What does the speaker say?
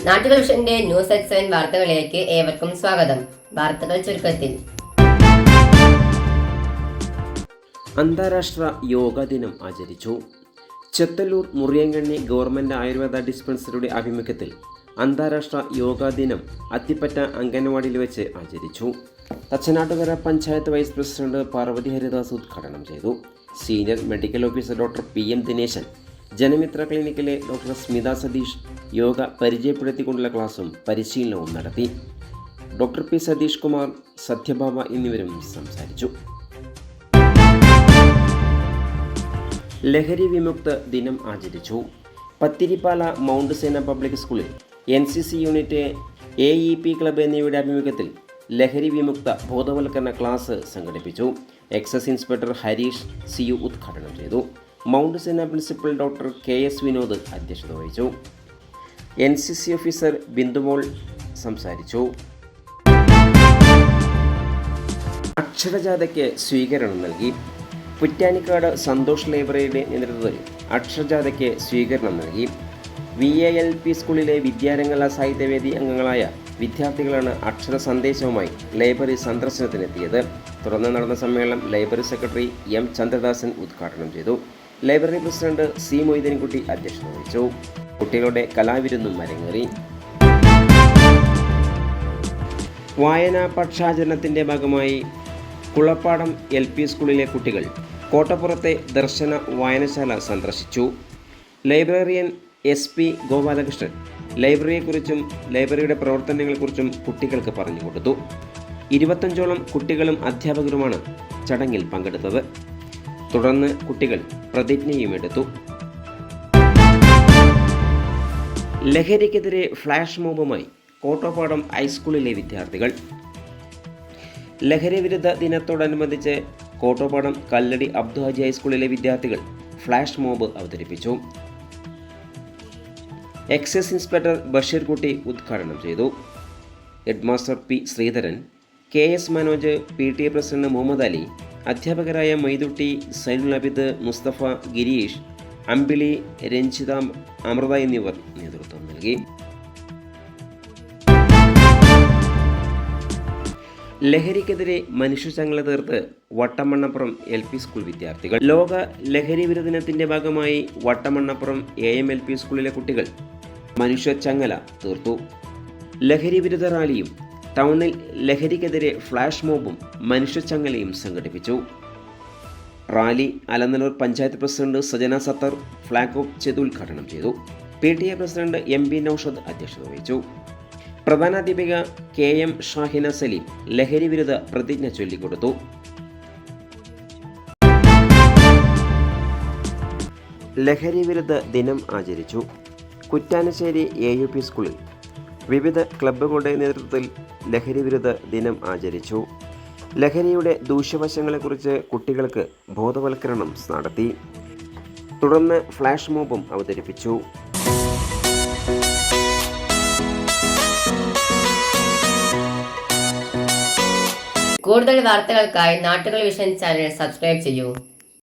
നാട്ടുകൾ വിഷന്റെ news at 7 വാർത്തകളിലേക്ക് ഏവർക്കും സ്വാഗതം. വാർത്തകൾ ചുരുക്കത്തിൽ. അന്താരാഷ്ട്ര യോഗാ ദിനം ആചരിച്ചു. ചെത്തല്ലൂർ മുറിയങ്കണ്ണി ഗവൺമെന്റ് ആയുർവേദ ഡിസ്പെൻസറിയുടെ ആഭിമുഖ്യത്തിൽ അന്താരാഷ്ട്ര യോഗാ ദിനം അത്തിപ്പറ്റ അംഗനവാടിയിൽ വെച്ച് ആചരിച്ചു. തച്ചനാട്ടുകര പഞ്ചായത്ത് വൈസ് പ്രസിഡന്റ് പാർവതി ഹരിദാസ് ഉദ്ഘാടനം ചെയ്തു. Senior medical officer doctor PM Dineshan, Janamithra ക്ലിനിക്കിലെ ഡോക്ടർ സ്മിത സതീഷ് യോഗ പരിചയപ്പെടുത്തിക്കൊണ്ടുള്ള ക്ലാസും പരിശീലനവും നടത്തി. ഡോക്ടർ P സതീഷ് കുമാർ, സത്യഭാമ എന്നിവരും സംസാരിച്ചു. ലഹരി വിമുക്ത ദിനം ആചരിച്ചു. പത്തിരിപ്പാല മൗണ്ട് സേന പബ്ലിക് സ്കൂളിൽ NCC യൂണിറ്റ്, AEP ക്ലബ്ബ് എന്നിവയുടെ ആഭിമുഖ്യത്തിൽ ലഹരി വിമുക്ത ബോധവൽക്കരണ ക്ലാസ് സംഘടിപ്പിച്ചു. എക്സൈസ് ഇൻസ്പെക്ടർ ഹരീഷ് CU ഉദ്ഘാടനം ചെയ്തു. മൗണ്ട് സേന പ്രിൻസിപ്പൽ ഡോക്ടർ KS വിനോദ് അധ്യക്ഷത വഹിച്ചു. NCC ഓഫീസർ ബിന്ദുമോൾ സംസാരിച്ചു. അക്ഷരജാഥയ്ക്ക് സ്വീകരണം നൽകി. പുറ്റാനിക്കാട് സന്തോഷ് ലൈബ്രറിയുടെ നേതൃത്വത്തിൽ അക്ഷരജാഥയ്ക്ക് സ്വീകരണം നൽകി. VALP സ്കൂളിലെ വിദ്യാരംഗല സാഹിത്യവേദി അംഗങ്ങളായ വിദ്യാർത്ഥികളാണ് അക്ഷര സന്ദേശവുമായി ലൈബ്രറി സന്ദർശനത്തിനെത്തിയത്. തുടർന്ന് നടന്ന സമ്മേളനം ലൈബ്രറി സെക്രട്ടറി M ചന്ദ്രദാസൻ ഉദ്ഘാടനം ചെയ്തു. ലൈബ്രറി പ്രസിഡന്റ് C മൊയ്തീൻകുട്ടി അധ്യക്ഷത വഹിച്ചു. കുട്ടികളുടെ കലാവിരുന്നും അരങ്ങേറി. വായനാ പക്ഷാചരണത്തിൻ്റെ ഭാഗമായി കുളപ്പാടം LP സ്കൂളിലെ കുട്ടികൾ കോട്ടപ്പുറത്തെ ദർശന വായനശാല സന്ദർശിച്ചു. ലൈബ്രറിയൻ SP ഗോപാലകൃഷ്ണൻ ലൈബ്രറിയെക്കുറിച്ചും ലൈബ്രറിയുടെ പ്രവർത്തനങ്ങളെക്കുറിച്ചും കുട്ടികൾക്ക് പറഞ്ഞു കൊടുത്തു. 25ഓളം കുട്ടികളും അധ്യാപകരുമാണ് ചടങ്ങിൽ പങ്കെടുത്തത്. തുടർന്ന് കുട്ടികൾ പ്രതിജ്ഞയും എടുത്തു. ലഹരിക്കെതിരെ ഫ്ലാഷ് മോബുമായി കോട്ടപ്പാടം ഹൈസ്കൂളിലെ വിദ്യാർത്ഥികൾ. ലഹരി വിരുദ്ധ ദിനത്തോടനുബന്ധിച്ച് കോട്ടപ്പാടം കല്ലടി അബ്ദു ഹാജി ഹൈസ്കൂളിലെ വിദ്യാർത്ഥികൾ ഫ്ലാഷ് മോബ് അവതരിപ്പിച്ചു. എക്സൈസ് ഇൻസ്പെക്ടർ ബഷീർ കുട്ടി ഉദ്ഘാടനം ചെയ്തു. Headmaster P Sreedharan, KS Manoj, PTA president Muhammad Ali, അധ്യാപകരായ മൈദുട്ടി, സൈനുൽ അബിദ്, മുസ്തഫ, ഗിരീഷ്, അമ്പിളി, രഞ്ജിത, അമൃത എന്നിവർ നേതൃത്വം നൽകി. ലഹരിക്കെതിരെ മനുഷ്യചങ്ങല തീർത്ത് വട്ടമണ്ണപ്പുറം LP സ്കൂൾ വിദ്യാർത്ഥികൾ. ലോക ലഹരി വിരുദ്ധ ദിനത്തിന്റെ ഭാഗമായി വട്ടമണ്ണപ്പുറം AM LP സ്കൂളിലെ കുട്ടികൾ മനുഷ്യച്ചങ്ങല തീർത്തു. ലഹരി വിരുദ്ധ റാലിയും ടൗണിൽ ലഹരിക്കെതിരെ ഫ്ലാഷ് മോബും മനുഷ്യച്ചങ്ങലയും സംഘടിപ്പിച്ചു. Rally Alanallur panchayat president Sajana Sathar flag off ചെയ്ത് ഉദ്ഘാടനം ചെയ്തു. PTA പ്രസിഡന്റ് MB നൌഷദ് അധ്യക്ഷത വഹിച്ചു. പ്രധാനാധ്യാപിക KM ഷാഹിന സലീം ലഹരി വിരുദ്ധ പ്രതിജ്ഞ ചൊല്ലിക്കൊടുത്തു. ലഹരി വിരുദ്ധ ദിനം ആചരിച്ചു. കുറ്റാനശ്ശേരി AUP സ്കൂളിൽ വിവിധ ക്ലബ്ബുകളുടെ നേതൃത്വത്തിൽ ലഹരി വിരുദ്ധ ദിനം ആചരിച്ചു. ലഹരിയുടെ ദൂഷ്യവശങ്ങളെക്കുറിച്ച് കുട്ടികൾക്ക് ബോധവൽക്കരണം നടത്തി. തുടർന്ന് ഫ്ലാഷ് മോബും അവതരിപ്പിച്ചു. കൂടുതൽ വാർത്തകൾക്കായി നാട്ടുകൾ വിഷൻ ചാനൽ സബ്സ്ക്രൈബ് ചെയ്യൂ.